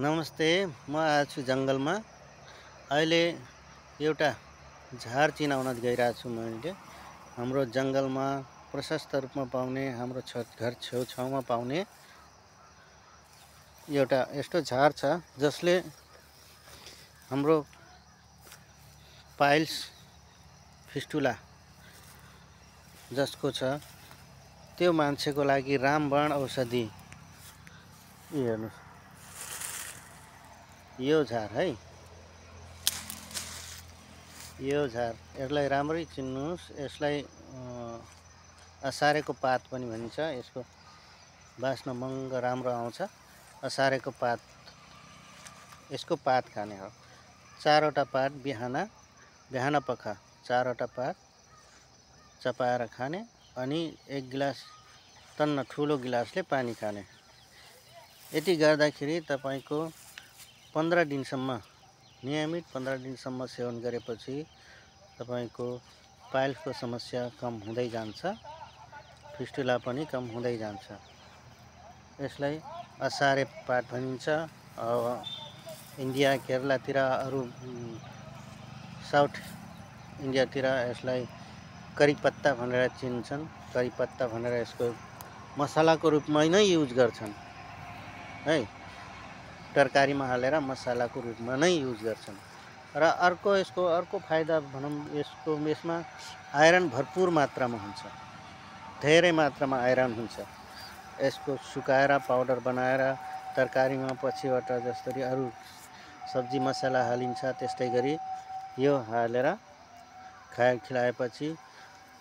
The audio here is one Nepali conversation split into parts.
नमस्ते। म आएको छु जङ्गलमा। अहिले एउटा झार चिनाउन गइरहेको छु मैले। हाम्रो जङ्गलमा प्रशस्त रूपमा पाउने, हाम्रो घर छेउछाउमा पाउने एउटा यस्तो झार छ जसले हाम्रो पाइल्स फिस्टुला जसको छ त्यो मान्छेको लागि रामबाण औषधि। हेर्नुहोस्, यो झार है, यो झार, यसलाई राम्ररी चिन्नुहोस्। यसलाई असारेको पात पनि भनिन्छ। यसको बास्ना महँगो राम्रो आउँछ। असारेको पात, यसको पात खाने हो। 4वटा पात बिहान पख 4वटा पात चपाएर खाने, अनि 1 गिलास तन्न ठुलो गिलासले पानी खाने। यति गर्दाखेरि तपाईको 15 दिनसम्म, नियमित 15 दिनसम्म सेवन गरेपछि तपाईको पाइल्सको समस्या कम हुँदै जान्छ, फिस्टुला पनि कम हुँदै जान्छ। यसलाई असारे पात भनिन्छ। इन्डिया, केरलातिर, अरू साउथ इन्डियातिर यसलाई करीपत्ता भनेर चिन्छन्। करीपत्ता भनेर यसको मसलाको रूपमा नै युज गर्छन् है। तरकारीमा हालेर मसलाको रूपमा नै युज गर्छन्। र यसको अर्को फाइदा भनौँ, यसमा आइरन भरपुर मात्रामा हुन्छ। धेरै मात्रामा आइरन हुन्छ। यसको सुकाएर पाउडर बनाएर तरकारीमा पछिबाट जसरी अरू सब्जी मसला हालिन्छ त्यस्तै गरी यो हालेर खिलाएपछि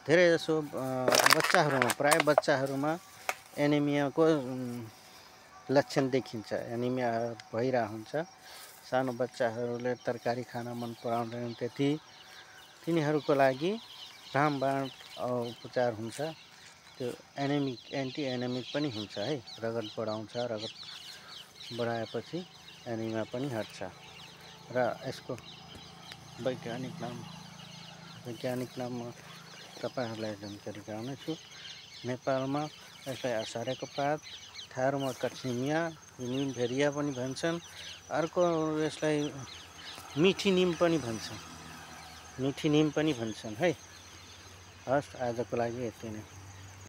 धेरैजसो बच्चाहरूमा, प्राय बच्चाहरूमा एनिमियाको लक्षण देखिन्छ। एनिमिया भइरहेको हुन्छ। सानो बच्चाहरूले तरकारी खान मन पराउँदैनन्, तिनीहरूको लागि रामबाण उपचार हुन्छ। त्यो एन्टी एनेमिक पनि हुन्छ है। रगत बढाउँछ। रगत बढाएपछि एनिमिया पनि हट्छ। र यसको वैज्ञानिक नाम म तपाईहरूलाई जानकारी गराउनेछु। नेपालमा यसलाई असारेको पात, थारूमा कच्निमिया, निमभेरिया पनि भन्छन्। अर्को यसलाई मिठी निम पनि भन्छन् है। हस्, आजको लागि यति नै।